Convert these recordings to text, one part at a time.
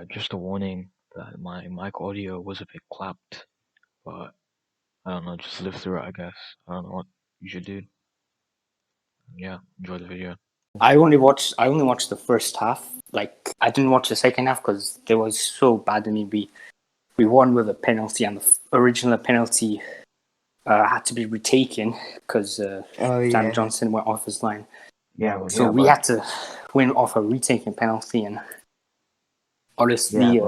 Just a warning that my mic audio was a bit clapped, but I don't know, just live through it, I guess. I don't know what you should do. Yeah, enjoy the video. I only watched the first half. Like I didn't watch the second half because they was so bad. I mean, we won with a penalty, and the original penalty had to be retaken because Sam Johnson went off his line. So we had to win off a retaken penalty, and honestly,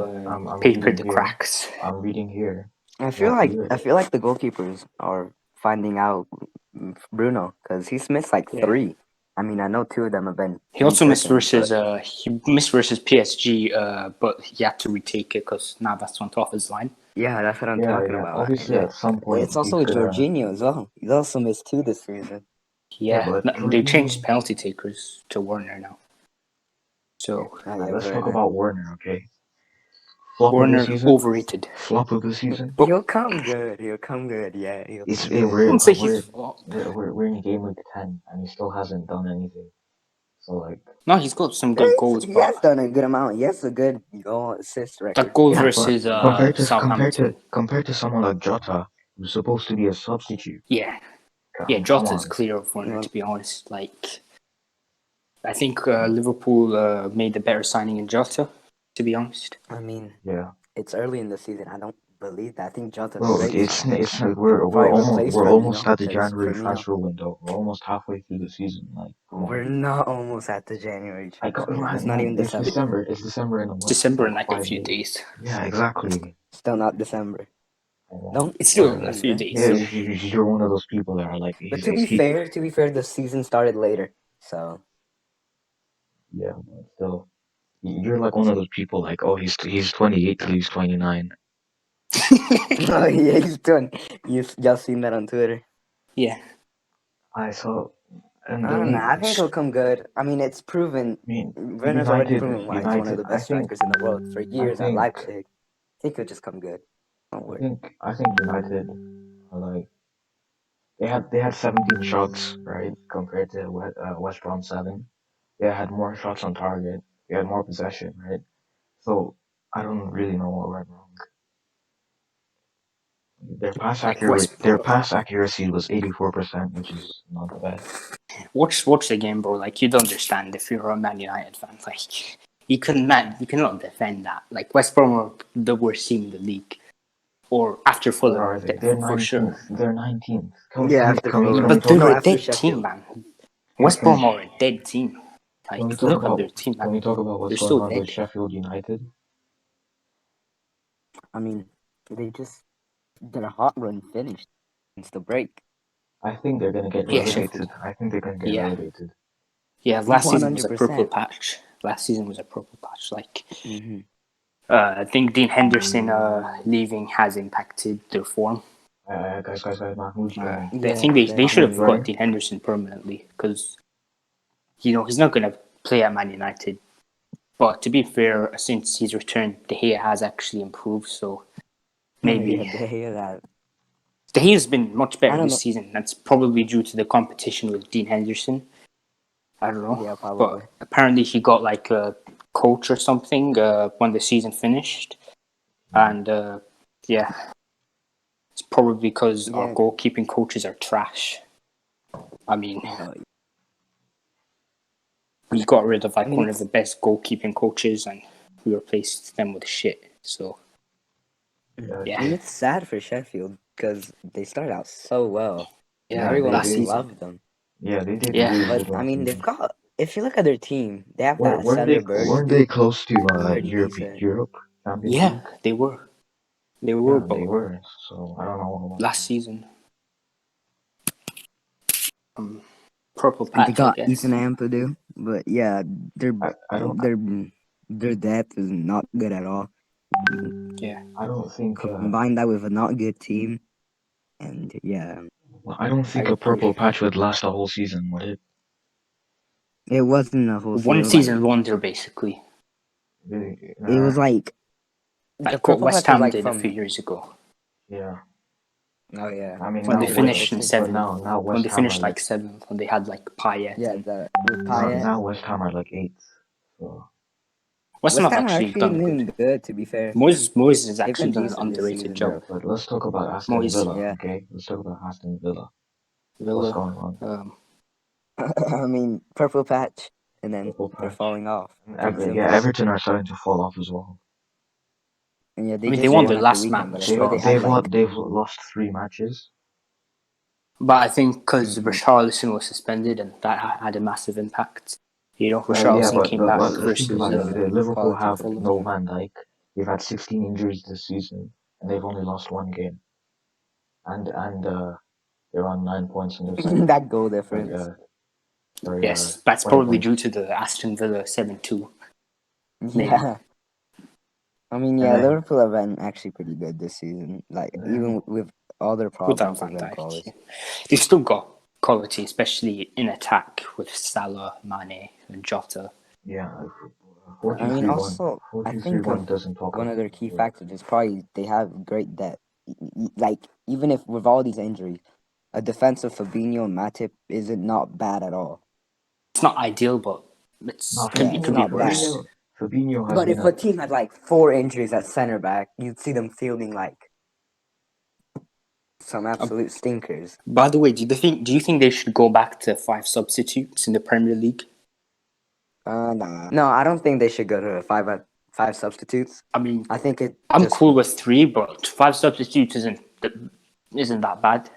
papered the cracks. I'm reading here. I feel like the goalkeepers are finding out Bruno because he's missed like three. I mean, I know two of them have been. He also missed versus PSG, but he had to retake it because Navas went off his line. Yeah, that's what I'm talking about. Obviously, at some point, it's also with Jorginho as well. He's also missed two this season. Yeah, they changed penalty takers to Werner now. So let's talk about Werner, okay? Werner overrated. Flop of the season. He'll come good. Yeah. We're in game week 10, and he still hasn't done anything. So like. No, he's got some good goals. He has done a good amount. He has a good goal assist record. That goal versus Southampton. Compared to someone like Jota, who's supposed to be a substitute. Yeah, Jota's clear of Werner, to be honest. Like, I think Liverpool made the better signing in Jota, to be honest. I mean, it's early in the season. I don't believe that. I think Jota. We're almost at the January transfer window. We're almost halfway through the season. Like, we're not almost at the January. It's not even December. It's December in a month. December in like a few days. Yeah, exactly. Still not December. No, it's still in a few days. Yeah, you're one of those people that are like. But to be fair, the season started later, so. Yeah, but still, you're like one of those people like, oh, he's 28 till he's 29. Oh yeah, he's done. You've just seen that on Twitter. Yeah. I don't know. I think he'll come good. I mean, it's proven. Werner's already proven why he's one of the best strikers in the world for years at Leipzig. I think he'll just come good. Don't worry. I think United are like they had 17 shots, right, compared to West Brom 7. They had more shots on target. They had more possession, right? So I don't really know what went wrong. Their pass accuracy was 84%, which is not bad. Watch the game, bro. Like, you'd understand if you're a Man United fan. Like, you cannot defend that. Like, West Brom are the worst team in the league, or after Fulham, for sure. They're 19th. But they're a dead team, man. West Brom are a dead team. Like, look at their team. Can we talk about what's going on with Sheffield United? I mean, their hot run finished since the break. I think they're gonna get relegated. Relegated. Yeah, last season was a purple patch. Like, I think Dean Henderson leaving has impacted their form. Guys, I think they should have got Dean Henderson permanently because, he's not gonna play at Man United. But to be fair, since he's returned, De Gea has actually improved. So maybe De Gea's been much better this season. That's probably due to the competition with Dean Henderson. I don't know. Yeah, probably. But apparently he got like a coach or something when the season finished. And it's probably because our goalkeeping coaches are trash. I mean, we got rid of one of the best goalkeeping coaches and we replaced them with shit. So, yeah. I mean, it's sad for Sheffield because they started out so well. Yeah, everyone loved them. Yeah, they did. Yeah, but I mean, they've got. If you look at their team, they have that Sunderberg. Weren't they close to Europe? Yeah, they were. They were. So I don't know. Last season. Purple patch. They got Ethan Ampadu, but yeah, their depth is not good at all. Yeah, I don't think combine that with a not good team, and yeah. Well, I don't think a purple patch would last a whole season, would it? It wasn't a whole season. One season wonder, basically. It was like what West Ham did a few years ago. Yeah. Oh yeah. I mean, when they finished in seventh. Now when they finished like seventh, when they had like Payet. Yeah, with Payet. Now West Ham are like 8th. So. West Ham have actually done been good. good, to be fair. Moyes has actually been done an decent this underrated season. job. But let's talk about Aston Moyes, Villa, yeah. okay? Let's talk about Aston Villa. Villa. What's going on? I mean, purple patch, and then they're falling off. Everton are starting to fall off as well. And yeah, they won their last match. They've lost 3 matches. But I think because Richarlison was suspended, and that had a massive impact. You know, Richarlison came back versus Liverpool have no Van Dijk. They've had 16 injuries this season, and they've only lost 1 game. And they're on 9 points in their second. That goal difference. Yes, that's probably due to the Aston Villa 7-2. Yeah. I mean, yeah, Liverpool have been actually pretty good this season. Like, even with all their problems with their quality. They've still got quality, especially in attack with Salah, Mane, and Jota. Yeah. I mean, also, I think one of their key factors is probably they have great depth. Like, even if with all these injuries, a defensive Fabinho and Matip isn't not bad at all. It's not ideal, but it could be worse. Fabinho but if a team had like 4 injuries at center back, you'd see them fielding like some absolute stinkers. By the way, do you think they should go back to 5 substitutes in the Premier League? Nah. No, I don't think they should go to 5 substitutes. I mean, I think I'm cool with 3, but 5 substitutes isn't that bad.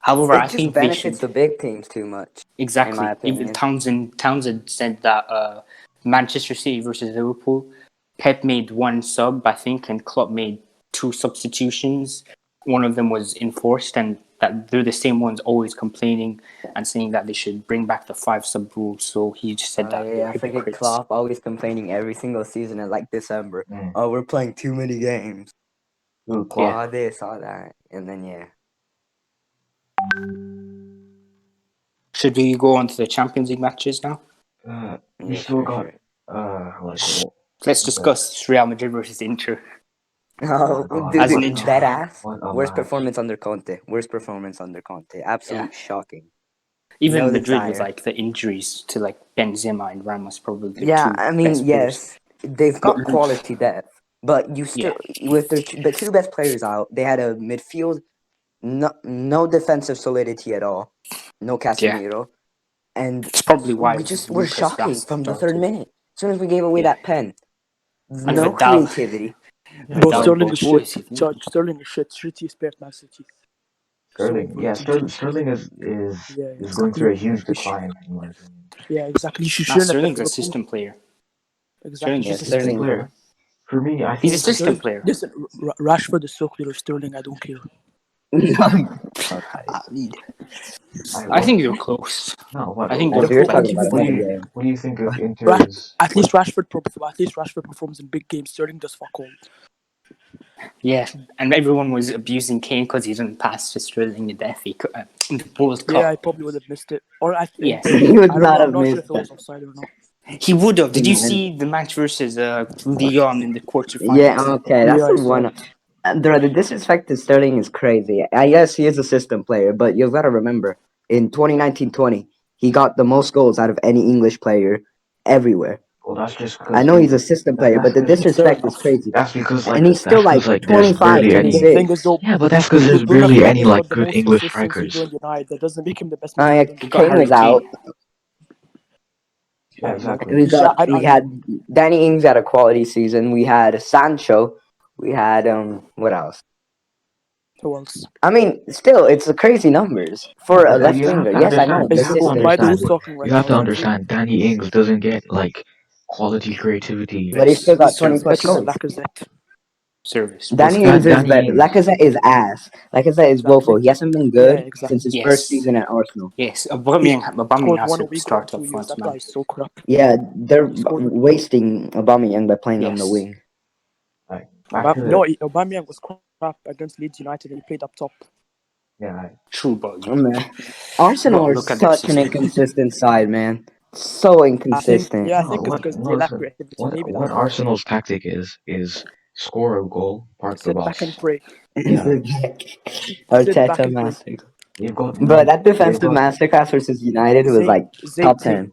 However, I think benefits the big teams too much. Exactly. Even Townsend said that Manchester City versus Liverpool, Pep made 1 sub, I think, and Klopp made 2 substitutions. One of them was enforced, and that they're the same ones always complaining and saying that they should bring back the 5 sub rule. So he just said that. Yeah, I forget Klopp always complaining every single season in like December. Oh, we're playing too many games. All this, all that, and then Should we go on to the Champions League matches now? We still got let's discuss Real Madrid versus Inter. Oh, dead ass. Worst performance under Conte. Absolutely shocking. Even Madrid with like the injuries to like Benzema and Ramos probably. I mean, yes, they've got quality depth, but you still with the 2 best players out, they had a midfield, no defensive solidity at all, no Casemiro, and it's probably why we're shocking from the 3rd minute. As soon as we gave away that pen, no creativity. Bro, Sterling is shit. Sterling is shit. Shitty spared Man City. Sterling is going through a huge decline in my opinion. Yeah, exactly. Sterling's a system player. Exactly. He's a system player. For me, I think he's a system player. Listen, Rashford is so clear of Sterling. I don't care. I think you're close. No, what? I think what do you think of Inter's? At least Rashford performs in big games. Sterling does fuck all. Yeah, and everyone was abusing Kane because he didn't pass to Sterling in the FA Cup, in the World Cup. Yeah, I probably would have missed it. Or I think yes, he would not have missed it. I'm not sure if it was offside or not. He would have. Did you see the match versus Lyon in the quarterfinals? Yeah, okay, that's the one. The disrespect to Sterling is crazy. Yes, he is a system player, but you've got to remember, in 2019-20, he got the most goals out of any English player everywhere. Well, that's just I know he's a system player, but the disrespect is crazy. That's because, and he's still like 25, 26. Yeah, but that's because there's barely any like good English strikers. That doesn't make him the best. Kane was out. Yeah, exactly. We had Danny Ings had a quality season. We had Sancho. We had what else? Who else? I mean, still, it's a crazy numbers for a left winger. Yes, I know. You have to understand. Danny Ings doesn't get like quality creativity, but he still got 20 plus goals. Service. Danny Ings is better. Lacazette is ass. Lacazette is woeful. He hasn't been good since his first season at Arsenal. Yes, Aubameyang has to start up front, man. So crap. Yeah, they're wasting Aubameyang by playing on the wing. Aubameyang was crap against Leeds United and he played up top. Yeah, true, but Arsenal are such an inconsistent side, man. So inconsistent. I think it's because they lack creativity. What Arsenal's tactic is score a goal, park the bus. Back and pray. Arteta master. But that defensive masterclass versus United was like top 10.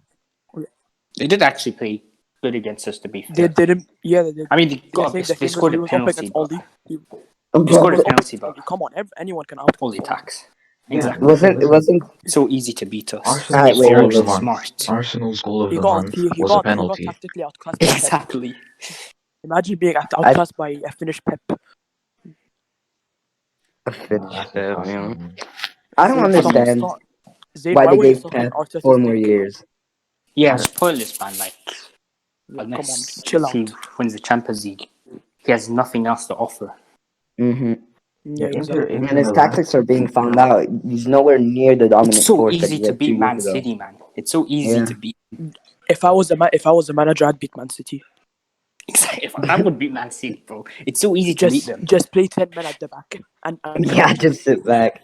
They did actually play good against us, to be They fair. didn't. Yeah, they did. I mean, They scored a was up penalty, against but Aldi. they scored a penalty, but Come on, anyone can out. Aldi tax. Yeah, Exactly. It wasn't. So easy to beat us Arsenal Alright, if wait, we goal were of the wait. so month. smart. Arsenal's goal of He the got month he was a got penalty. tactically outclassed. By Pep. Exactly. Imagine being outclassed by a Finnish Pep. Finished That's you know. impossible. I don't understand Zayn, why they were you gave sucking Pep Arteta's 4 more dick? years. Yeah, it's pointless, man. Like, Yeah, come on, unless chill he out. wins the Champions League, he has nothing else to offer. Mm-hmm. Yeah, Inter exactly. And his Milan. tactics are being found out. He's nowhere near the dominant It's so force that easy he to was 2 beat years Man ago. City, man. It's so easy Yeah. to beat. If I was a manager, I'd beat Man City. If I would beat Man City, bro, it's so easy to beat them. Just play 10 men at the back and Yeah, just sit back.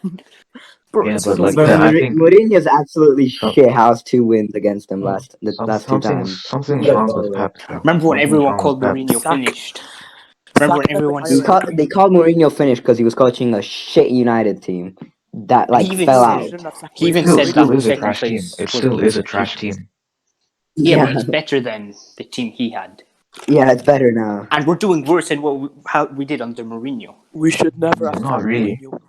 bro, Yeah, it's but so like easy. I think Mourinho's absolutely shit house 2 wins against him the last 2 times. something's wrong with Pep. Remember when Something's everyone wrong with called Pep. Mourinho Sack. finished? Remember when Sack Pep and everyone hire said They called Mourinho finished because he was coaching a shit United team that he even fell said out. shouldn't have sacked he even Mourinho. Still, said still that is a second trash team. place It was still is a bullshit. trash team. Yeah, but it's better than the team he had. Yeah, it's better now. And we're doing worse than how we did under Mourinho. We should never have Not sacked really. Mourinho.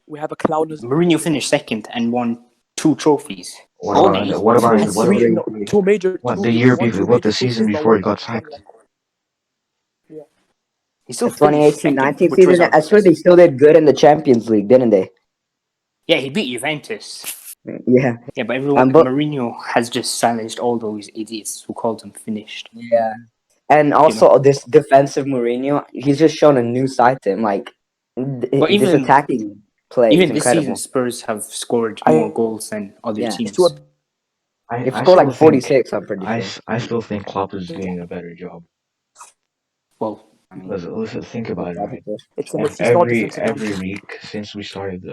We have a clown as Mourinho finished second and won 2 trophies. What Only. about what about That's what, three, Three. no, two major. what two, the he year won before? 2 What the major season trophies, but before he one got one sacked? record. Yeah. he still The finished second, 2018-19 which was season, our I swear they still did good in the Champions League, didn't they? yeah. He beat Juventus. Yeah. Yeah, but everyone But Mourinho has just silenced all those idiots who called him finished. yeah. And also this defensive Mourinho, he's just shown a new side to him. But This attacking play is even this season, incredible. Spurs have scored I more goals than other Yeah. teams. They've I scored still like think 46, I'm pretty sure. I still think Klopp is doing a better job. Well, I mean, Let's think about it, right? it's not defensive Every manager. week since we started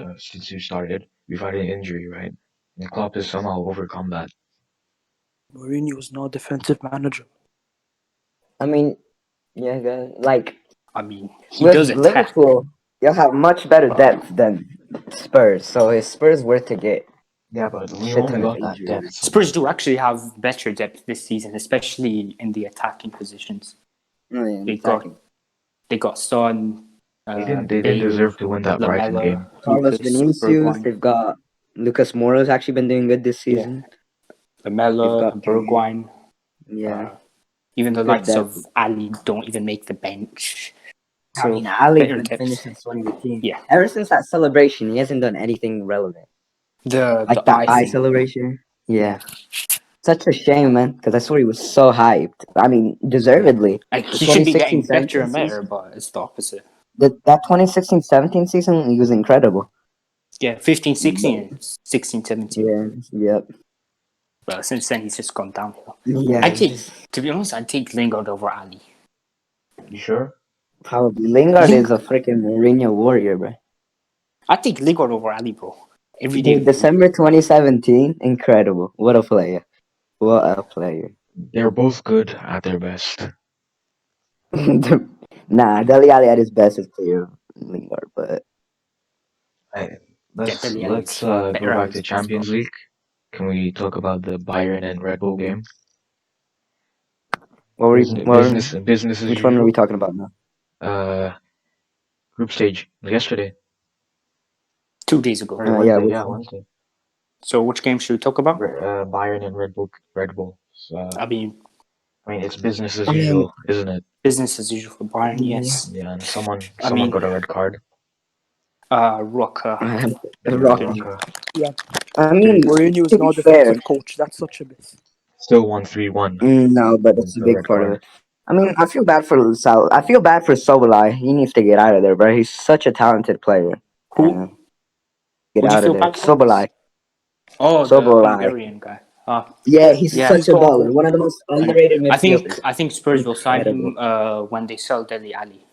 we've had an injury, right? And Klopp has somehow overcome that. Mourinho is not defensive manager. I mean, yeah, I mean, he with does attack. Liverpool, you'll have much better depth than Spurs. So his Spurs were to get Yeah, but we shit only ton of got that injuries. depth. Spurs do actually have better depth this season, especially in the attacking positions. Oh, yeah, They got Son. They didn't deserve to win that Brighton Lamella, game. Carlos Lucas, Vinicius. Bergwijn. They've got Lucas Moura's actually been doing good this season. They've Lamella, got Bergwijn. Yeah. Even the Good likes depth. of Ali don't even make the bench. I So mean, Ali's better been depth. finished since 2018. Yeah. Ever since that celebration, he hasn't done anything relevant. The That eye thing. celebration. Yeah. Such a shame, man, because I swear he was so hyped. I mean, deservedly. Like, The he should be getting 2016-17 better and better, season. but it's the opposite. That 2016-17 season, he was incredible. Yeah, 15, 16, and 16, 17. Yeah, yep. Well, since then, he's just gone downhill. Yeah, To be honest, I'd take Lingard over Ali. You sure? probably. Lingard is a freaking Mourinho warrior, bro. I'd take Lingard over Ali, bro. Every day. Dude, December 2017, incredible. What a player. What a player. They're both good at their best. Nah, Dele Alli at his best is clear Lingard, but Let's Dele Alli's go better back at to his Champions best, League. Can we talk about the Bayern and Red Bull game? Business as which one are we usual. talking about now? Group stage yesterday. 2 days ago. Or Wednesday, Yeah, Wednesday. So which game should we talk about? Bayern and Red Bull. Red Bull. I mean, it's business as usual, isn't it? business as usual for Bayern, yes. Yeah, and someone mean- got a red card. Rocker. Rocker. Yeah. I mean, Mourinho is to be not fair, defensive coach. That's such a myth. Still won 3-1. no, but it's a big part of it. I mean, I feel bad for Sal. I feel bad for Sobolai. He needs to get out of there, bro. He's such a talented player. Who? Get Who'd you out feel of there. bad for? Sobolai. Oh, the Sobolai. Hungarian guy. Yeah, he's Yeah. such a baller. One of the most underrated midfielders. I think Spurs will sign him Incredible. when they sell Dele Alli.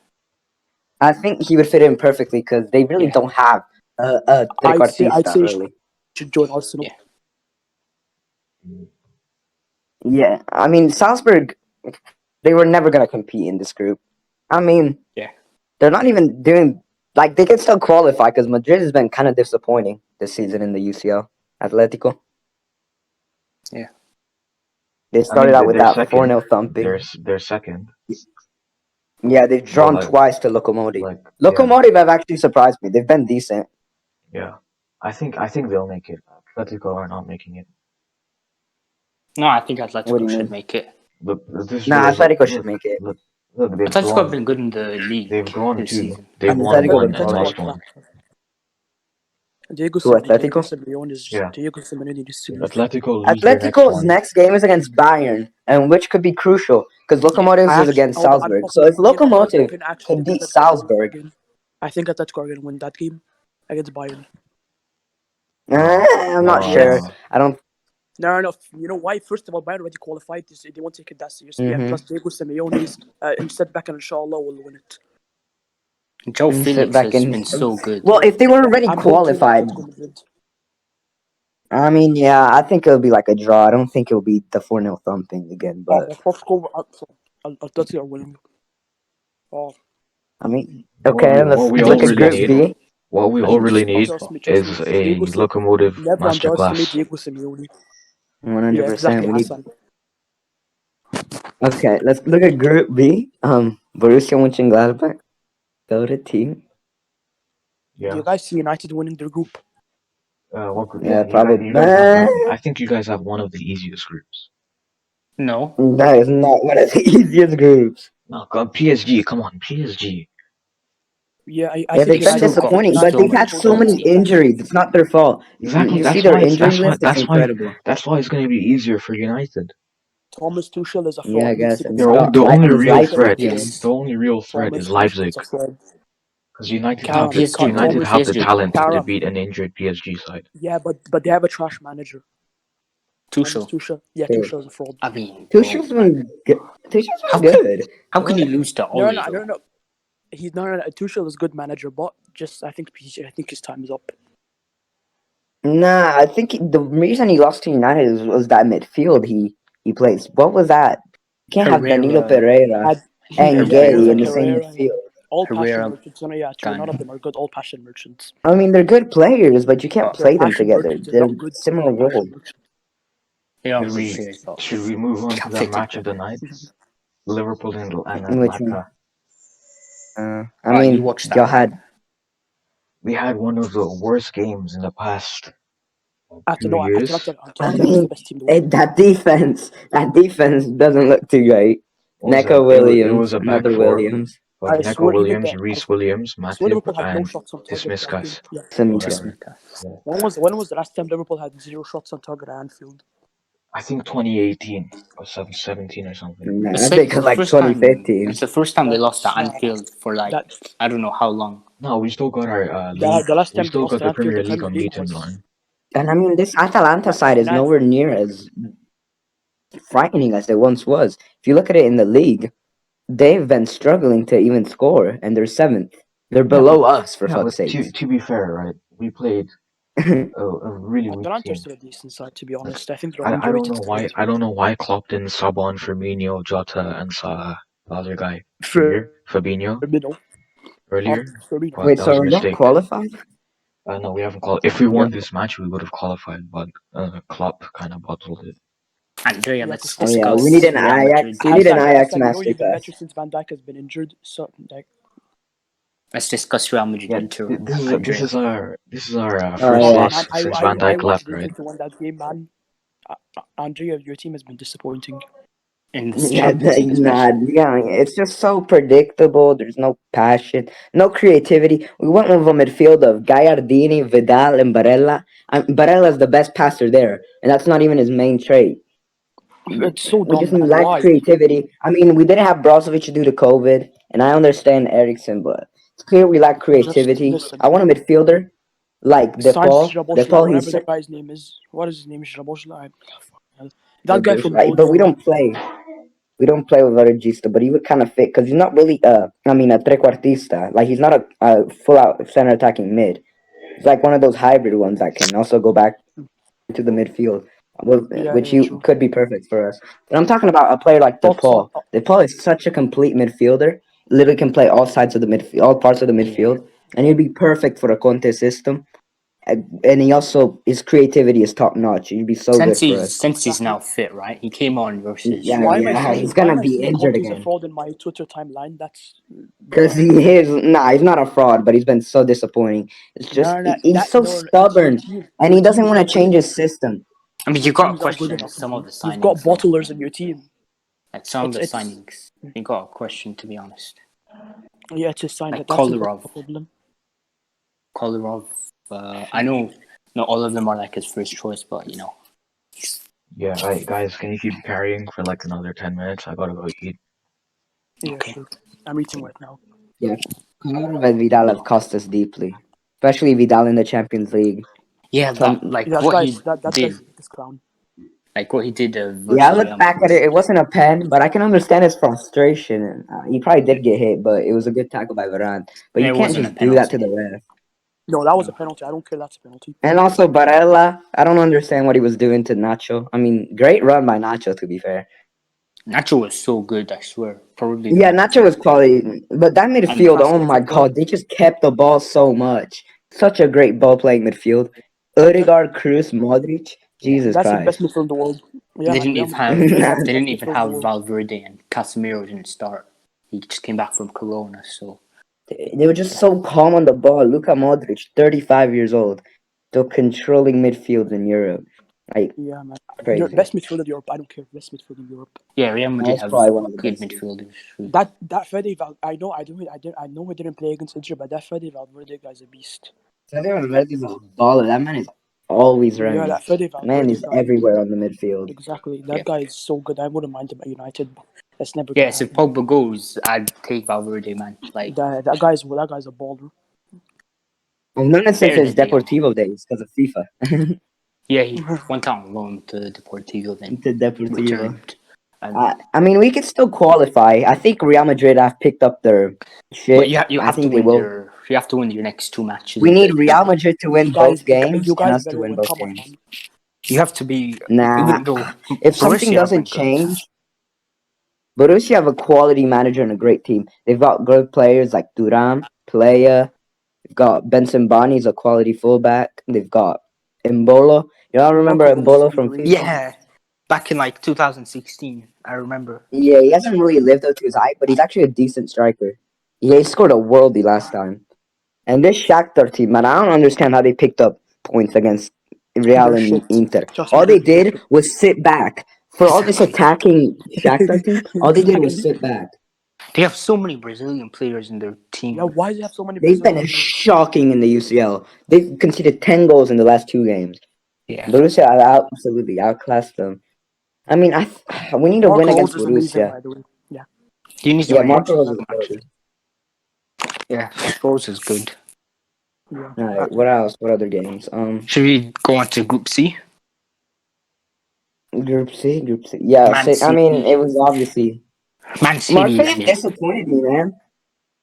I think he would fit in perfectly because they really don't have a I'd say trequartista, he really. should join Arsenal. Yeah, I mean, Salzburg, they were never going to compete in this group. I mean, they're not even doing, like, they can still qualify because Madrid has been kind of disappointing this season in the UCL. Atletico. Yeah. They started out with that 4-0 thumping. They're second. Yeah, they've drawn twice to Lokomotiv. Lokomotiv have actually surprised me. They've been decent. Yeah, I think they'll make it. Atletico are not making it. No, I think Atletico should make it. Look, Atletico should make it. Look, Atletico have been good in the league. They've drawn this two. Season. They've won one and lost one. Diego Atletico? Diego Simeone needs to leave. Atletico's next game is against Bayern, and which could be crucial because Lokomotiv is against Salzburg. So if Lokomotiv can beat Salzburg, I think Atletico are going to win that game against Bayern. I'm not sure. I don't. No. You know why? First of all, Bayern already qualified. They won't take it that seriously. And plus, Diego Simeone's instead back and inshallah will win it. Joe Felix has been so good. Well, if they were already qualified, I mean, yeah, I think it'll be like a draw. I don't think it'll be the 4-0 thumping again. But Atletico are winning. I mean, okay, let's look at Group B. What we all really need is a Lokomotiv masterclass. 100%. We need. Okay, let's look at Group B. Borussia Mönchengladbach. Go to team. Yeah. Do you guys see United winning their group? What group? Yeah, probably. I think you guys have one of the easiest groups. No. That is not one of the easiest groups. No, PSG. Come on, PSG. Yeah, they've been disappointing, but they've had so many injuries. It's not their fault. Exactly. You see their injury list? It's incredible. That's why it's going to be easier for United. Thomas Tuchel is a fraud. Yeah, I guess. The only real threat is Leipzig. Because United have the talent to beat an injured PSG side. Yeah, but they have a trash manager. Tuchel. Yeah, Tuchel is a fraud. I mean, Tuchel's been good. How can he lose to Ole? No, I don't know. He's not. Tuchel is a good manager, but I think his time is up. Nah, I think the reason he lost to United was that midfield he plays. What was that? You can't have Danilo Pereira and Gay in the same midfield. All passion merchants. None of them are good. All passion merchants. I mean, they're good players, but you can't play them together. They're similar roles. Should we move on to the match of the night? Liverpool and Atlanta. I mean, we had one of the worst games in the past 2 years. That defense doesn't look too great. Neko Williams, another Williams. Neko Williams, Reece Williams, Matip, and Tsimikas. When was the last time Liverpool had 0 shots on target at Anfield? I think 2018 or 17 or something. I think it was like 2015. It's the first time they lost at Anfield for I don't know how long. No, we still got our league. We still got the Premier League unbeaten run. And I mean, this Atalanta side is nowhere near as frightening as it once was. If you look at it in the league, they've been struggling to even score, and they're 7th. They're below us, for fuck's sake. To be fair, right? We played a really weak team. Still a decent side, to be honest. I think I don't know why Klopp didn't sub on Firmino, Jota, and the other guy Fabinho earlier. Wait, so we're not qualified? No, we haven't qualified. If we won this match, we would have qualified, but Klopp kind of bottled it. Andrea, let's discuss. We need an Ajax. We need an Ajax masterclass. Better since Van Dijk has been injured. So let's discuss Real Madrid Inter. This is our first loss since Van Dijk left, right? To win that game, man. Andrea, your team has been disappointing. It's just so predictable. There's no passion, no creativity. We went with a midfield of Gallardini, Vidal, and Barella. Barella is the best passer there, and that's not even his main trait. It's so we just lack creativity. I mean, we didn't have Brozovic due to COVID, and I understand Eriksen, but it's clear we lack creativity. I want a midfielder like DePaul. Whatever that guy's name is. What is his name? That guy from but we don't play. We don't play with Regista, but he would kind of fit because he's not really a trequartista. Like, he's not a full-out center attacking mid. He's like one of those hybrid ones that can also go back to the midfield, which could be perfect for us. But I'm talking about a player like DePaul. DePaul is such a complete midfielder. Literally can play all sides of the midfield, all parts of the midfield, and he'd be perfect for a Conte system. and he also his creativity is top notch. He'd be so good for us. Since he's now fit, right? He came on versus. He's gonna be injured Conte's a again. fraud in my Twitter timeline? That's Because he is he's not a fraud, but he's been so disappointing. It's just he's so stubborn, and he doesn't want to change his system. I mean, you've got to question some of the signings. You've got bottlers in your team. Like some of the signings, you got a question, to be honest. Yeah, it's just signing. Like That's Kolarov. I know not all of them are like his first choice, but you know. Yeah, guys, can you keep carrying for like another 10 minutes? I gotta go eat. Yeah, okay. Sure. I'm eating right now. Yeah, Kolarov and Vidal have cost us deeply, especially Vidal in the Champions League. Yeah, what he did. This clown. Like what he did versus I look back at it. It wasn't a pen, but I can understand his frustration. He probably did get hit, but it was a good tackle by Varane. But you can't just do that to the ref. No, that was a penalty. I don't care. That's a penalty. And also Barella, I don't understand what he was doing to Nacho. I mean, great run by Nacho, to be fair. Nacho was so good, I swear. Probably. Yeah, Nacho was quality, but that midfield, oh my god, they just kept the ball so much. Such a great ball playing midfield. Odegaard, Kroos, Modric. Jesus Christ. That's the best midfield in the world. Yeah, they didn't even have Valverde, and Casemiro didn't start. He just came back from Corona, so they were just so calm on the ball. Luka Modric, 35 years old, still controlling midfield in Europe. Like, yeah, man. Crazy. Best midfield in Europe. I don't care. Best midfield in Europe. Yeah, Real Madrid have good midfielders. That Fede I know we didn't play against Inter, but that Fede Valverde guy's a beast. Fede Valverde's a baller. That man is always running. Yeah, that Fede Valverde man is everywhere on the midfield. Exactly. That guy is so good. I wouldn't mind him at United. That's never. Yeah, so if Pogba goes, I'd take Valverde, man. Like that guy's a baller. I've known it since his Deportivo days because of FIFA. Yeah, he went on loan to Deportivo then. To Deportivo. I mean, we could still qualify. I think Real Madrid have picked up their shit. But you have to win you have to win your next two matches. We need Real Madrid to win both games and us to win both games. You have to be... If something doesn't change... Borussia have a quality manager and a great team. They've got good players like Thuram, Playa. They've got Benson Boni's a quality fullback. They've got Embolo. You all remember Embolo from FIFA? Yeah, back in like 2016, I remember. Yeah, he hasn't really lived up to his height, but he's actually a decent striker. Yeah, he scored a worldie last time. And this Shakhtar team, man, I don't understand how they picked up points against Real and Inter. All they did was sit back. For all this attacking Shakhtar team, all they did was sit back. They have so many Brazilian players in their team. Yeah, why do they have so many They've been shocking in the UCL. They've conceded 10 goals in the last 2 games. Yeah. Borussia absolutely outclassed them. I mean, we need to win against Borussia. Yeah. You need to win Marco Rose is good. Yeah, Rose is good. Yeah. Alright, what else? What other games? Should we go on to Group C? Group C? Yeah, I mean, it was obviously... Man City. Marseille disappointed me, man.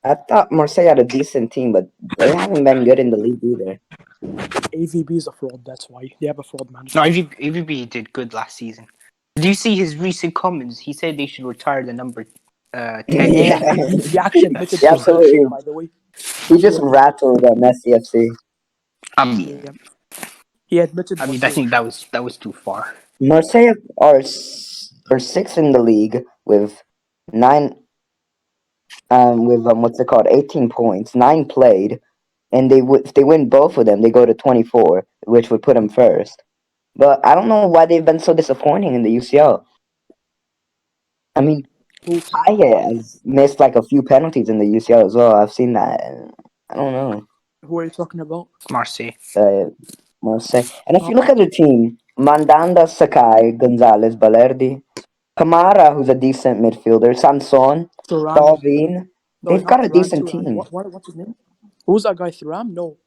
I thought Marseille had a decent team, but they haven't been good in the league either. AVB is a fraud, that's why. They have a fraud manager. No, AVB did good last season. Did you see his recent comments? He said they should retire the number 10. Yeah. He actually admitted to absolutely. By the way. He just rattled Messi FC. He admitted. I mean, I think that was too far. Marseille are 6th in the league with 18 points, 9 played, and if they win both of them, they go to 24, which would put them first. But I don't know why they've been so disappointing in the UCL. I mean, Payet has missed like a few penalties in the UCL as well. I've seen that. I don't know. Who are you talking about? Marseille. Marseille. And if you look at the team, Mandanda, Sakai, Gonzalez, Balerdi, Kamara, who's a decent midfielder, Sanson, Thauvin. They've got a decent team. What's his name? Who's that guy? Thuram? No.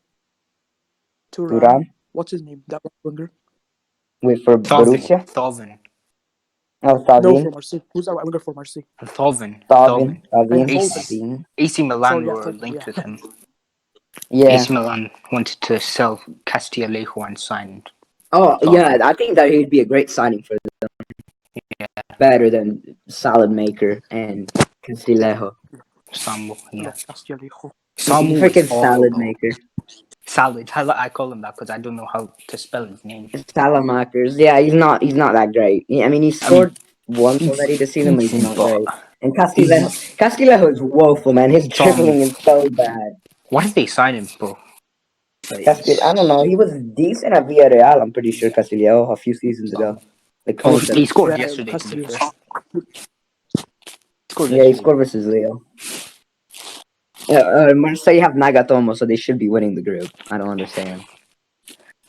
Thuram? What's his name? That winger? Wait, for Borussia? Thauvin. Oh, Thauvin. No, for Marseille. Who's that winger for Marseille? Thauvin. AC Milan were linked with him. Yeah. AC Milan wanted to sell Castillejo and signed. Oh, yeah, I think that he'd be a great signing for them. Yeah. Better than Salad Maker and Castillejo. Samu, yeah. Samu Samu is freaking awful, salad bro. maker. Salad. I call him that because I don't know how to spell his name. Salamakers. Yeah, he's not that great. I mean, he scored once already this season, but he's not but great. And Castillejo is woeful, man. His dribbling is so bad. Why did they sign him, bro? I don't know. He was decent at Villarreal, I'm pretty sure, Castillejo, a few seasons ago. Like he scored yesterday, to be fair. He scored versus Leo. Marseille have Nagatomo, so they should be winning the group. I don't understand.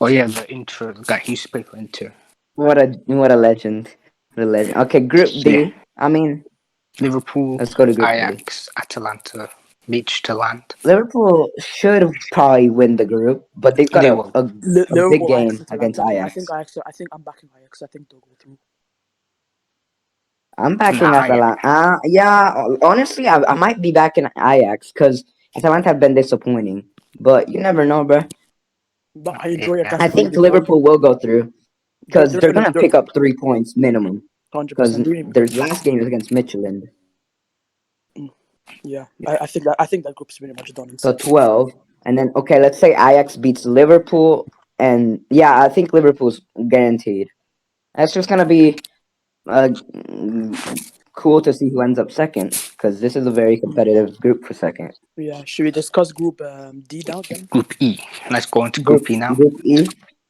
Oh yeah, the Inter guy. He used to play for Inter. What a legend. What a legend. Okay, Group D. Yeah. I mean, Liverpool, let's go to Group Ajax, Atalanta, Midtjylland. Liverpool should probably win the group, but they've got a big game against Ajax. I think I'm backing Ajax. I think they'll go through. I'm backing Atalanta. Yeah, honestly, I might be backing Ajax because Atalanta have been disappointing. But you never know, bro. But I enjoy it. I think Liverpool will go through because they're going to pick up 3 points minimum. 100%. Their last game is against Midtjylland. Yeah, I think that group's pretty much done. So 12, and then okay, let's say Ajax beats Liverpool, and yeah, I think Liverpool's guaranteed. That's just gonna be cool to see who ends up second because this is a very competitive group for second. Yeah, should we discuss Group D now then? Group E. Let's go into Group E now. Group E,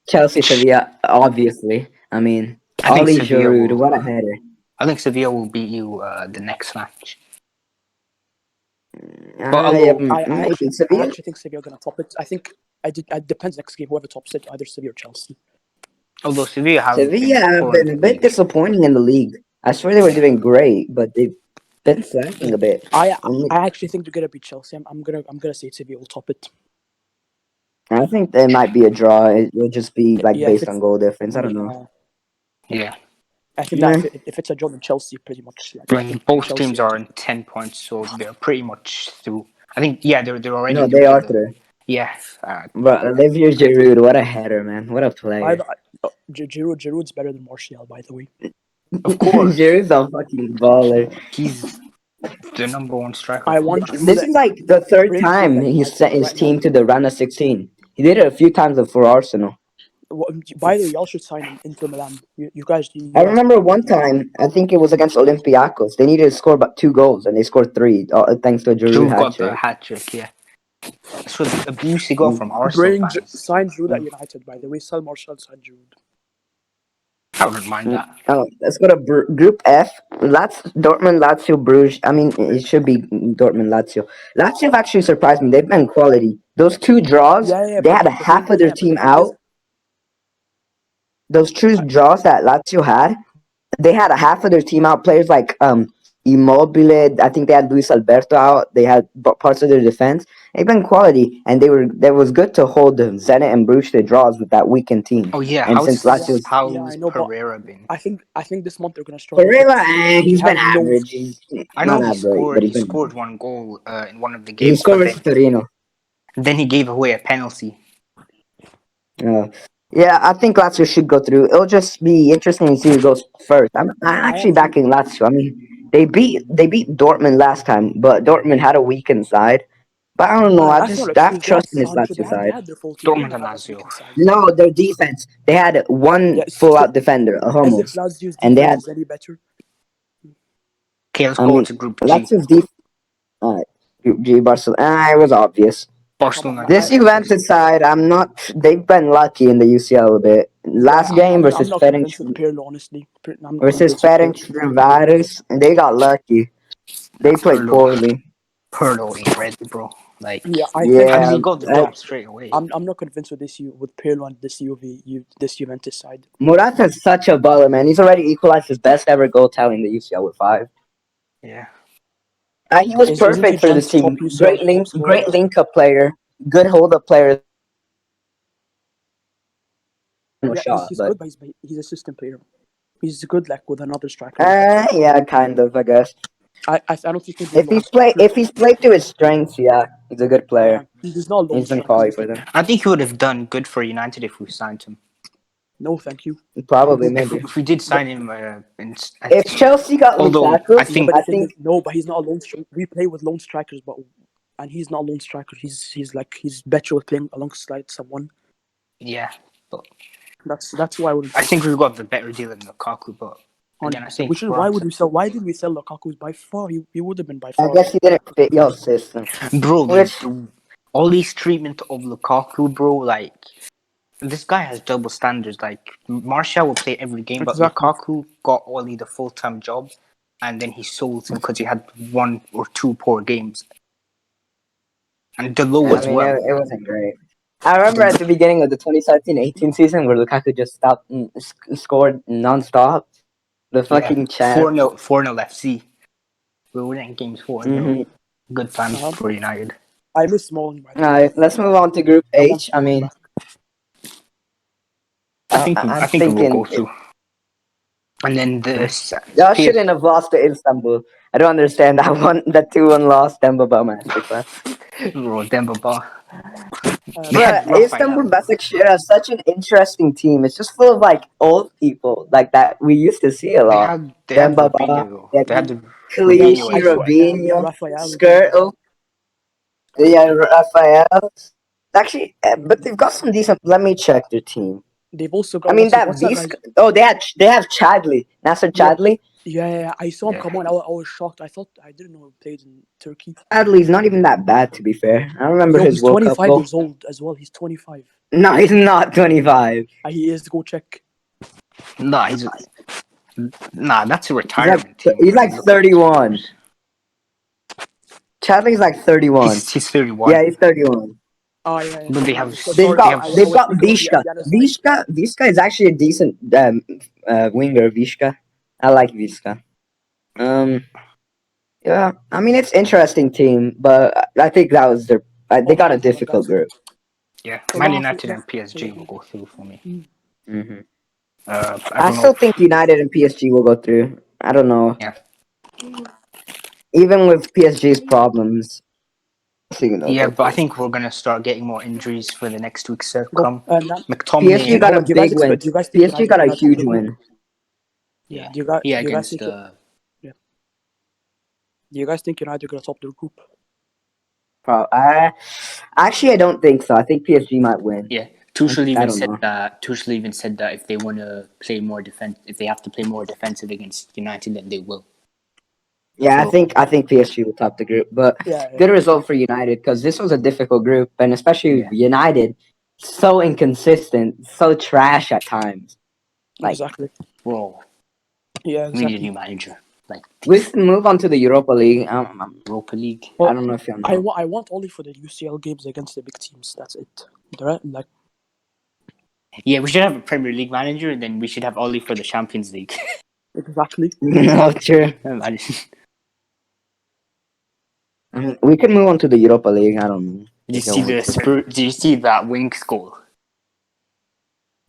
Chelsea, Sevilla, obviously. I mean, Oli Giroud, what a header. I think Sevilla will beat you the next match. I actually think Sevilla are gonna top it. I think it depends next game. Whoever tops it, either Sevilla or Chelsea. Although Sevilla have been a bit disappointing in the league. I swear they were doing great, but they've been slacking a bit. I actually think they're gonna beat Chelsea. I'm gonna say Sevilla will top it. I think there might be a draw. It will just be based on goal difference. I don't know. Yeah. I think that if it's a draw, then Chelsea pretty much. Both teams are on 10 points, so they're pretty much through. I think they're already. No, they are through. Yeah. But Olivier Giroud, what a header, man! What a player. Giroud's better than Martial, by the way. Of course, Giroud's a fucking baller. He's the number one striker. This is like the third time he sent his team to the round of 16. He did it a few times for Arsenal. By the way, y'all should sign him Inter Milan. You guys. I remember one time, I think it was against Olympiacos. They needed to score about 2 goals, and they scored 3 thanks to a Giroud hat trick. Got the hat trick, yeah. That's what the abuse he got from Arsenal. Sign Giroud at United, by the way. Sell Martial, sign Giroud. I wouldn't mind that. Let's go to Group F. Dortmund, Lazio, Bruges. I mean, it should be Dortmund, Lazio. Lazio have actually surprised me. They've been quality. Those 2 draws, they had half of their team out. Those 2 draws that Lazio had, they had a half of their team out. Players like Immobile, I think they had Luis Alberto out. They had parts of their defense. They've been quality, and that was good to hold the Zenit and Bruges to draws with that weakened team. Oh yeah, and how's Pereira been? I think this month they're gonna struggle. Pereira, he's been average. I know he scored 1 goal in one of the games. He scored versus Torino. Then he gave away a penalty. Yeah, I think Lazio should go through. It'll just be interesting to see who goes first. I'm actually backing Lazio. I mean, they beat Dortmund last time, but Dortmund had a weakened side. But I don't know. I have trust in this Lazio side. Dortmund and Lazio. No, their defense. They had one full-out defender, a Hummels, and they had. Okay, let's go to Group G. Lazio's defense. Group G, Barcelona. It was obvious. Barcelona. This Juventus side, I'm not. They've been lucky in the UCL a bit. Last game versus Ferenc. Versus Ferencváros, and they got lucky. They played poorly. Pirlo ain't ready, bro. Like, I mean, he got the job straight away. I'm not convinced with Pirlo and this Juventus side. Morata's such a baller, man. He's already equalized his best ever goal tally in the UCL with 5. Yeah. He was perfect for this team. Great link-up player. Good hold-up player. He's good, but he's assistant player. He's good, with another striker. Yeah, kind of, I guess. I don't think if he's played to his strengths, yeah, he's a good player. He's not he's been quality for them. I think he would have done good for United if we signed him. No, thank you. Probably, maybe. If we did sign him, If Chelsea got although Lukaku, I think I think no, but he's not a lone striker. We play with lone strikers, and he's not a lone striker. He's better with playing alongside someone. yeah, but That's why I wouldn't. I think we've got the better deal than Lukaku. But again, I think Why would we sell? Why did we sell Lukaku? By far, he would have been by I far. guess he didn't fit your system. bro, Which all these treatment of Lukaku, bro, like this guy has double standards. Like Martial will play every game, Exactly. but Lukaku got Oli the full-time job, and then he sold him because he had 1 or 2 poor games, and Delo as well. it wasn't great. I remember at the beginning of the 2017-18 season where Lukaku just stopped and scored non-stop. The fucking chat. 4-0 FC. We're winning games 4-0. Good times for United. I miss Smalling. Alright, let's move on to Group H. I mean, I think we'll go through. And then y'all shouldn't have lost to Istanbul. I don't understand that 2-1 loss. Demba Ba masterclass. Bro, Demba Ba. But Istanbul Basaksehir has such an interesting team. It's just full of like old people like that we used to see a lot. They had Robinho. They had the Robinho, Skirtle. Yeah, Raphael. Actually, but they've got some decent. Let me check their team. They've also got. I mean that Vizca. Oh, they have Chadli. Nasser Chadli. Yeah, I saw him come on. I was shocked. I didn't know he played in Turkey. Chadli's not even that bad, to be fair. I remember his World Cup goal. He's 25 years old as well. He's 25. No, he's not 25. He is. Go check. Nah, that's a retirement team. He's like 31. Chadli's like 31. He's 31. Yeah, he's 31. Oh yeah. But they've got Vizca. Vizca is actually a decent winger. Vizca, I like Vizca. Yeah, I mean it's interesting team, but I think that was they got a difficult group. Yeah, Man United and PSG will go through for me. Mm-hmm. I still think United and PSG will go through. I don't know. Yeah. Even with PSG's problems. Yeah, but I think we're gonna start getting more injuries for the next week's come. McTominay. PSG got a big win. PSG got a huge win. Yeah. Do you guys think United are gonna top their group? Actually, I don't think so. I think PSG might win. Yeah, Tuchel even said that if they want to play more if they have to play more defensive against United, then they will. Yeah, so, I think PSG will top the group, but good result for United because this was a difficult group, and especially United, so inconsistent, so trash at times. Exactly. Bro. Yeah, exactly. We need a new manager. We can move on to the Europa League. Europa League. Well, I don't know if you know. I want only for the UCL games against the big teams. That's it. Yeah, we should have a Premier League manager, and then we should have Oli for the Champions League. Exactly. No, true. We can move on to the Europa League. I don't know. Did you see that Winks goal?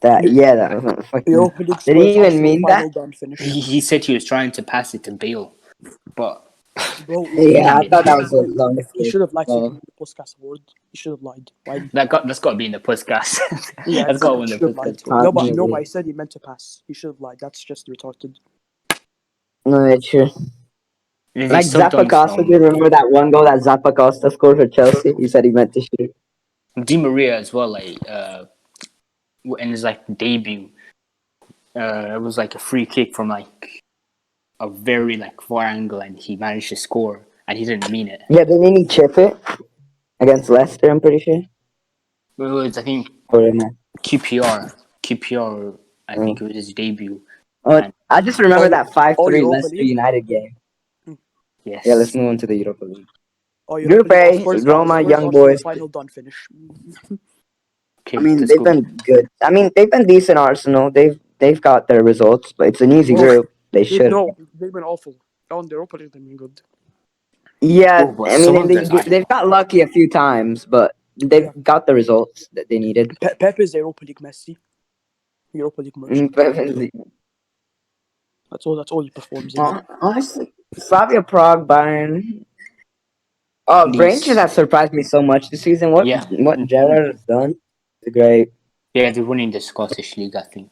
That was fucking. Did he even mean that? He said he was trying to pass it to Bale, but. Bro, I thought that was a long. He should have lied in the podcast award. He should have lied. That's got to be in the podcast. That's got to win the podcast. No, but I said he meant to pass. He should have lied. That's just retarded. No, it's true. Like Zappacosta, do you remember that one goal that Zappacosta scored for Chelsea? He said he meant to shoot. Di Maria as well, in his debut, it was a free kick from a very far angle, and he managed to score, and he didn't mean it. Yeah, didn't he chip it against Leicester? I'm pretty sure. It was, I think, QPR. I think it was his debut. I just remember that 5-3 Leicester United game. Yes. Yeah, let's move on to the Europa League. Group A, Roma, Young Boys. Final done finish. I mean, they've been good. I mean, they've been decent. Arsenal. They've got their results, but it's an easy group. They should. No, they've been awful. On the Europa League, they've been good. Yeah, I mean, they've got lucky a few times, but they've got the results that they needed. Pep is the Europa League Messi. Europa League merchant. That's all he performs in. Honestly, Slavia Prague, Bayern. Rangers have surprised me so much this season. What Gerrard has done is great. Yeah, they're winning the Scottish League, I think.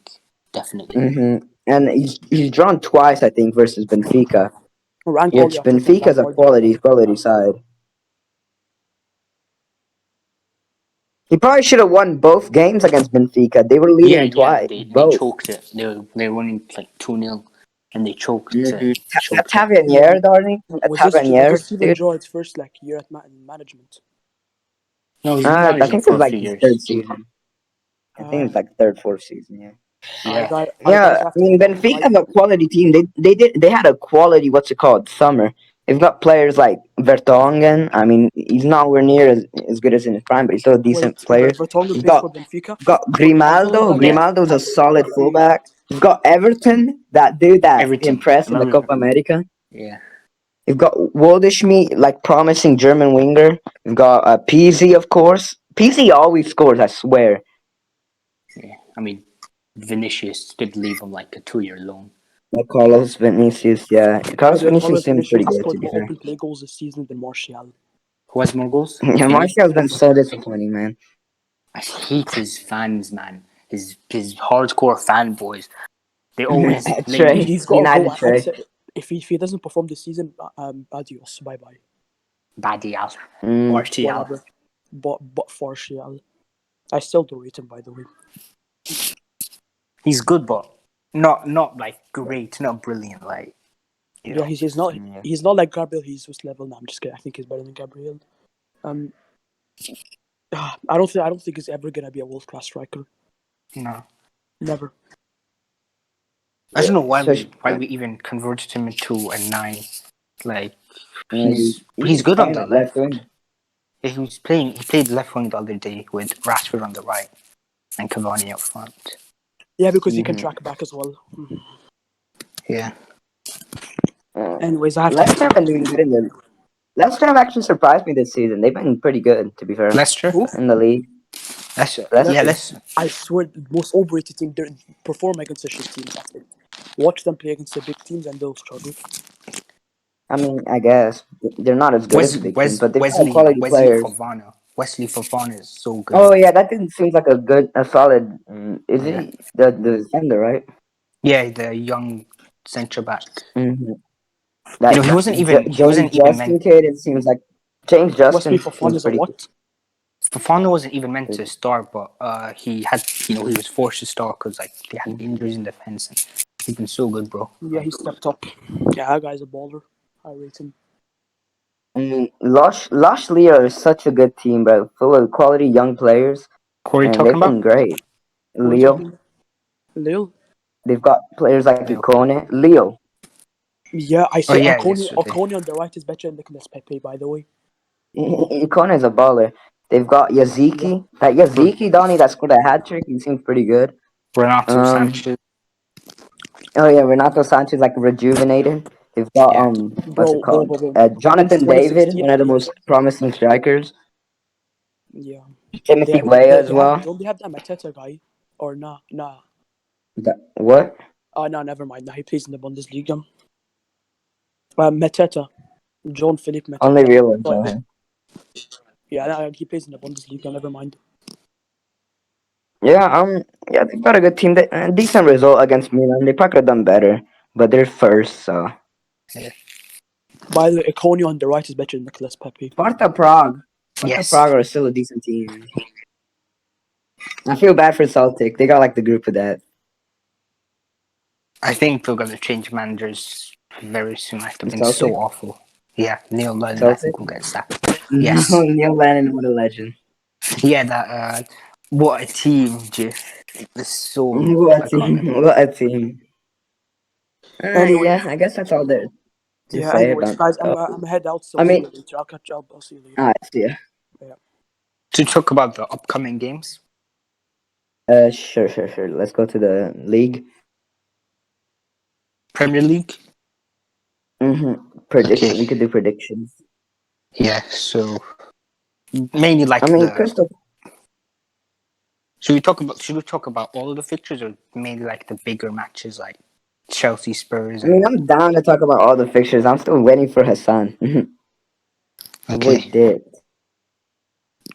Definitely. And he's drawn twice, I think, versus Benfica. Rank all you Which have to think Benfica's a quality side. He probably should have won both games against Benfica. They were leading twice. They choked it. They were winning like 2-0, and they choked. That's Tavernier, darling. That's Tavernier, Was Steven dude. Gerrard's first year at management? No, he's I managing think for it was a like few his years. third season. I think it's like third, fourth season. Yeah. Yeah. I mean, Benfica's a quality team. They had a quality, what's it called, summer. They've got players like Vertonghen. I mean, he's nowhere near as good as in his prime, but he's still a decent player. Vertonghen He's plays for Benfica. got For the Grimaldo. Netherlands, Grimaldo's a solid fullback. He's got Everton, that dude that impressed in the Copa America. Yeah. You've got Waldschmidt, like promising German winger. You've got Pizzi, of course. Pizzi always scores, I swear. Yeah, I mean, Vinicius did leave him like a 2-year loan. Like Carlos Vinicius, yeah. Carlos Vinicius seems pretty good, to be fair. Open play goals this season than Martial. Who has more goals? Yeah, Martial's been so disappointing, man. I hate his fans, man. His hardcore fanboys. They always Trey. He's got United to Trey. go. If he doesn't perform this season, adios, bye bye. Badial. Whatever. But Martial. I still do rate him, by the way. He's good, but not like great, not brilliant. Like he's not like Gabriel Jesus level. No, I'm just kidding. I think he's better than Gabriel. I don't think he's ever gonna be a world class striker. No, never. I don't know why we even converted him into a 9. Like he's good on the left wing. Yeah, he played left wing the other day with Rashford on the right and Cavani up front. Yeah, because he can track back as well. Yeah. Anyways, I have Leicester have been doing good in the. Leicester have actually surprised me this season. They've been pretty good, to be fair. Leicester in the league. Leicester. I swear, the most overrated team. They perform against the shit teams. That's it. Watch them play against the big teams, and they'll struggle. I mean, I guess they're not as good as the big teams, but they've got quality players. Wesley Fofana is so good. Oh yeah, that didn't seem like a solid. Is he the defender, right? Yeah, the young centre back. Mm-hmm. He wasn't even. He wasn't even meant. Kid, it seems like James Justin. Wesley Fofana is a what? Fofana wasn't even meant to start, but he had. He was forced to start because they had injuries in defense. And he's been so good, bro. Yeah, he stepped up. Yeah, that guy's a baller. I rate him. Lush Leo is such a good team, bro. Full of quality young players. Who are you talking about? They've been great. Leo. They've got players like Icone. Leo. Yeah, I say Oconi on the right is better than Nicolas Pepe, by the way. Icone is a baller. They've got Yaziki. That Yaziki, Donnie, that scored a hat trick. He seems pretty good. Renato Sanchez. Oh yeah, Renato Sanchez rejuvenated. They've got what's it called? Jonathan David, one of the most promising strikers. Yeah. Timothy Weah as well. Don't they have that Mateta guy? Or nah? What? Oh no, never mind. Nah, he plays in the Bundesliga. Mateta. John Philip Mateta. Only real ones know him. Yeah, he plays in the Bundesliga. Never mind. Yeah, they've got a good team. Decent result against Milan. They probably could have done better, but they're first, so. By the way, Icone on the right is better than Nicolas Pepe. Sparta Prague are still a decent team. I feel bad for Celtic. They got the group of that. I think they're gonna change managers very soon. They've been so awful. Yeah, Neil Lennon I think will get sacked. Yes. Neil Lennon, what a legend. Yeah, that what a team, Jeff. It's so what a team. Anyway, yeah, I guess that's all there to say about. Guys, I'm head out. So I'll catch up. I'll see you later. Alright, see ya. Yeah. To talk about the upcoming games. Sure. Let's go to the league. Premier League. Prediction. Okay. We could do predictions. Yeah. So mainly Crystal. Should we talk about all of the fixtures, or mainly the bigger matches like Chelsea, Spurs? I'm down to talk about all the fixtures. I'm still waiting for Hassan. Okay. We did.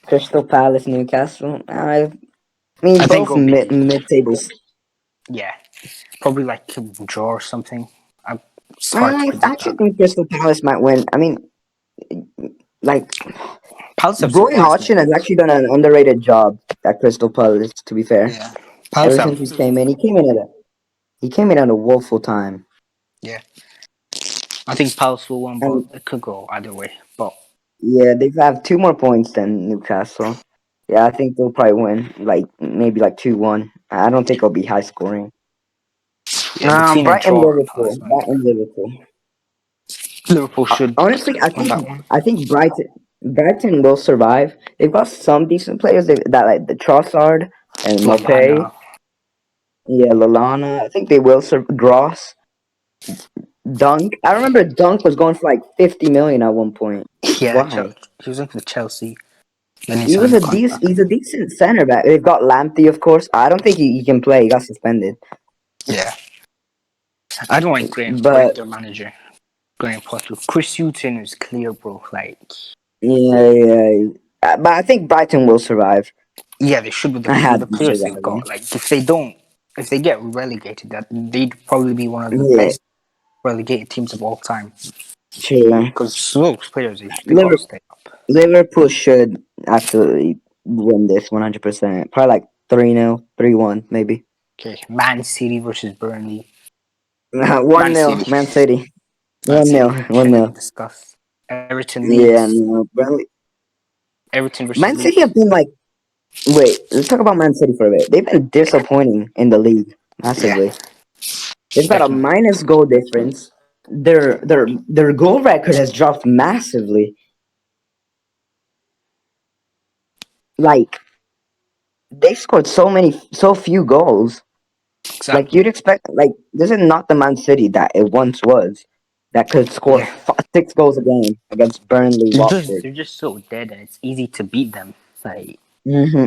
Crystal Palace, Newcastle. I mean, I think both it'll be mid tables. yeah, probably like a draw or something. It's hard to I predict actually that. think Crystal Palace might win. I mean, like Palace have Roy surprised me. Hodgson has actually done an underrated job at Crystal Palace. To be fair, Yeah, Palace ever since have. he came in, he came in at a woeful time. Yeah, I think Palace will win, but And it could go either way. But yeah, they have 2 more points than Newcastle. Yeah, I think they'll probably win, like maybe like 2-1. I don't think it'll be high scoring. yeah, between a Brighton draw or Palace Liverpool. win, Brighton Liverpool. Liverpool should Honestly, win that one. I think Brighton will survive. They've got some decent players that like the Trossard and Mopé. Lallana. Yeah, Lallana. I think they will Gross. Dunk. I remember Dunk was going for like 50 million at one point. Yeah, Why? he was in for the Chelsea. Then he He was signed a contract. he's a decent center back. They've got Lamptey, of course. I don't think he can play. He got suspended. Yeah, I don't like But their manager, Graham Potter. Chris Hughton is clear, bro. Like, yeah. But I think Brighton will survive. yeah, they should with I with had the them players they've surviving. got. Like, if they get relegated, that they'd probably be one of the Yeah, best relegated teams of all time. true. Because those players, they got to stay up. Liverpool should absolutely win this 100%. Probably like 3-0, 3-1, maybe. Okay, Man City versus Burnley. 1-0, Man City. Man City. 1-0, Can't 1-0. even discuss. Everton Yeah, Leeds. no, Burnley. Everton versus Man City Leeds. have been like, wait, let's talk about Man City for a bit. They've been disappointing in the league Yeah, massively. They've got a definitely. minus goal difference. Their goal record has dropped massively. Like they scored so few goals. Like Exactly. you'd expect, like this is not the Man City that it once was, that could score Yeah. 6 goals a game against Burnley, Watford. They're just so dead, and it's easy to beat them. Like,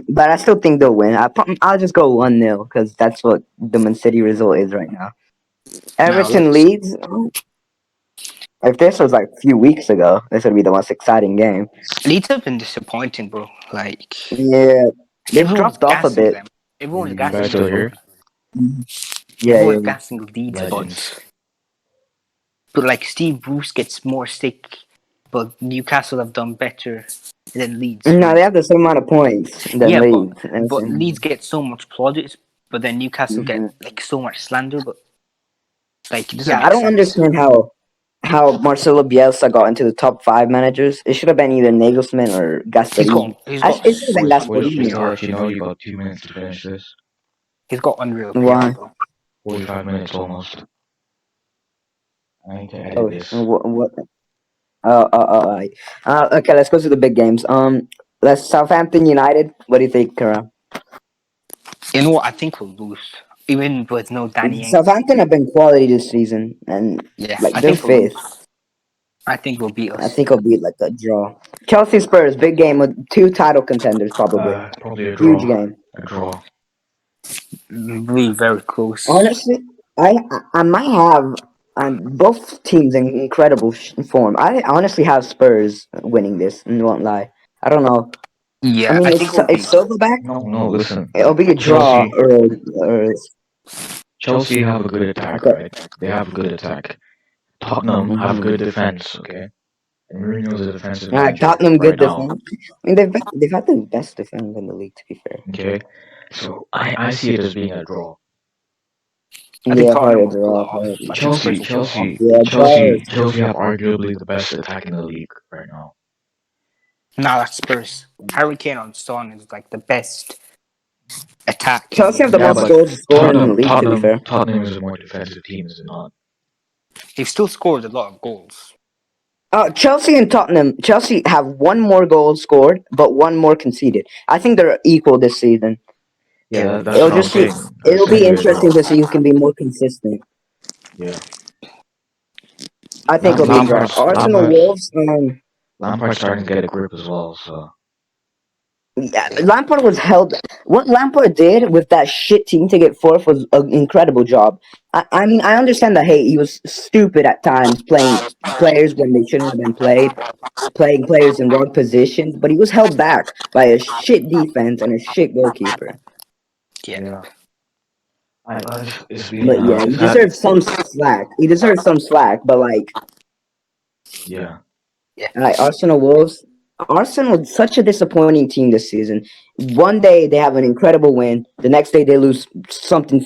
But I still think they'll win. I'll just go 1-0 because that's what the Man City result is right now. now Everton let's. Leeds. If this was like a few weeks ago, this would be the most exciting game. Leeds have been disappointing, bro. Like, Yeah, they've everyone's dropped off a gassing bit. them. Everyone's You guys gassing still them. here? Yeah, Everyone's yeah. gassing Leeds, Legends. but like Steve Bruce gets more stick, but Newcastle have done better than Leeds. No, they have the same amount of points than Yeah, Leeds. but Leeds get so much plaudits, but then Newcastle get like so much slander. But like, it doesn't Yeah, I make don't sense. understand how Marcelo Bielsa got into the top 5 managers. It should have been either Nagelsmann or Gasperini. He's got It should have been Boys, just Gasperini. to let you know, you got 2 minutes to finish this. He's got unreal PR, Why? bro. 45 minutes almost. I need to edit Oh, this. what? Okay, let's go to the big games. Let's Southampton United. What do you think, Kara? You know what? I think we'll lose, even with no Danny Ings. Southampton have been quality this season, and Yeah, like I they're think we'll lose. fifth. I think we'll beat I us. think it'll be like a draw. Chelsea Spurs, big game with 2 title contenders, probably. Probably a Huge draw. game. A draw. Really very close. Honestly, I might have both teams in incredible form. I honestly have Spurs winning this. And won't lie. I don't know. I Yeah, mean, I think it'll it's be. Silva back. No, listen. It'll be a draw Chelsea have a good attack, okay. right? They have a good attack. Tottenham have good defense, okay? And Mourinho's a defensive manager Tottenham right good now. defense. I mean, they've had the best defense in the league, to be fair. Okay? So I see it as being a draw. I think Probably Tottenham a will pull it draw. off. I think Chelsea, Spurs will pull it off. Chelsea have arguably the best attack in the league right now. Nah, that's Spurs. Harry Kane on Son is like the best attack. Chelsea have the Yeah, most but goals scored in the league, to be fair. Tottenham is a more defensive team, is it not? They've still scored a lot of goals. Chelsea and Tottenham. Chelsea have 1 more goal scored, but 1 more conceded. I think they're equal this season. Yeah, that's what I'm saying. It'll be interesting to see who can be more consistent. Yeah. I think it'll be a draw. Arsenal Wolves. Lampard's starting to get a grip as well, so. Yeah, Lampard was held. What Lampard did with that shit team to get fourth was an incredible job. I mean, I understand the hate. He was stupid at times, playing players when they shouldn't have been playing players in wrong positions, but he was held back by a shit defense and a shit goalkeeper. Yeah. It's But been yeah, he it's had deserves some slack. He deserves some slack, but yeah. like Arsenal Wolves, Arsenal is such a disappointing team this season. One day they have an incredible win, the next day they lose something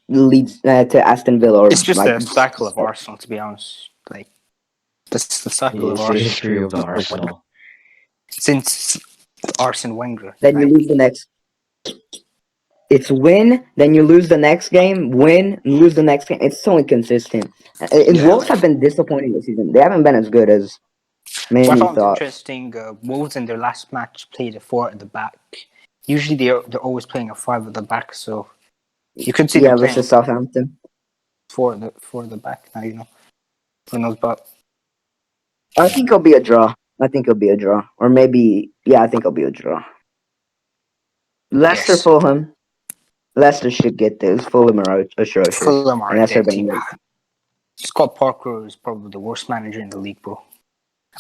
leads to Aston Villa or It's just like the cycle of Arsenal, to be honest. Like, that's the cycle of It's the Arsenal. history of the Arsenal. Since Arsene Wenger. then you lose the next. It's win, then you lose the next game, win, lose the next game. It's so inconsistent. And Wolves have been disappointing this season. They haven't been as good as What I many found was thought. interesting, Wolves in their last match played a 4 at the back. Usually they're always playing a 5 at the back, so you could see them playing Versus Southampton. 4 at the back now, Who knows, but I think it'll be a draw. Or maybe, I think it'll be a draw. Leicester, yes. Fulham. Leicester should get this. Fulham are atrocious. Fulham are And a that's their dead team. been. Scott Parker is probably the worst manager in the league, bro.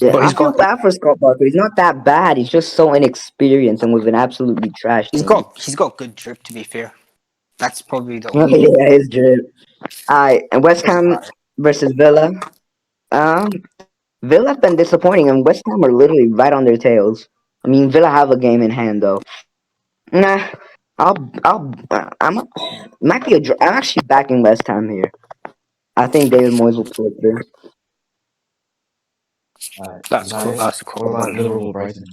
Yeah, But I feel bad for Scott Parker. He's not that bad. He's just so inexperienced and was an absolutely trash he's team. got good drip, to be fair. That's probably the only. Yeah, his drip. And West Ham versus Villa. Villa have been disappointing, and West Ham are literally right on their tails. I mean, Villa have a game in hand though. Nah, might be a draw. I'm actually backing West Ham here. I think David Moyes will pull it through. That's cool. That's cool. What about Liverpool Brighton?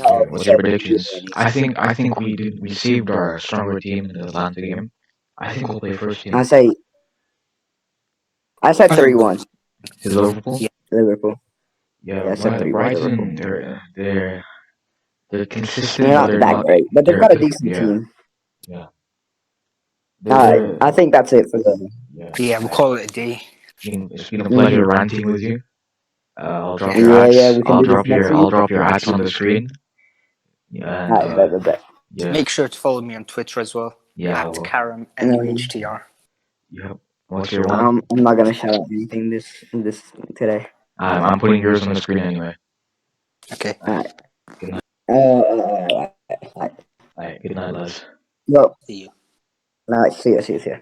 Oh, What's your predictions? I think we saved our stronger team in the Atlanta game. I think we'll play first team. I said 3-1. To Liverpool? Liverpool. Yeah, I said 3-1 Brighton, Liverpool. they're consistent, They're but not they're that not. great, but they've got a decent team. Yeah. Alright, I think that's it for them. Yeah, we'll call it a day. It's been a pleasure ranting with you. I'll drop Yeah, your ads. we can do this next week. I'll drop your ads on the screen. And yeah. Make sure to follow me on Twitter as well. Yeah, At Karam NUHTR. Yeah. What's your one? I'm not gonna shout out anything this today. I'm putting yours on the screen anyway. Okay. Alright. Good night. Alright. Alright, good night, lads. Well, See you. alright, see you.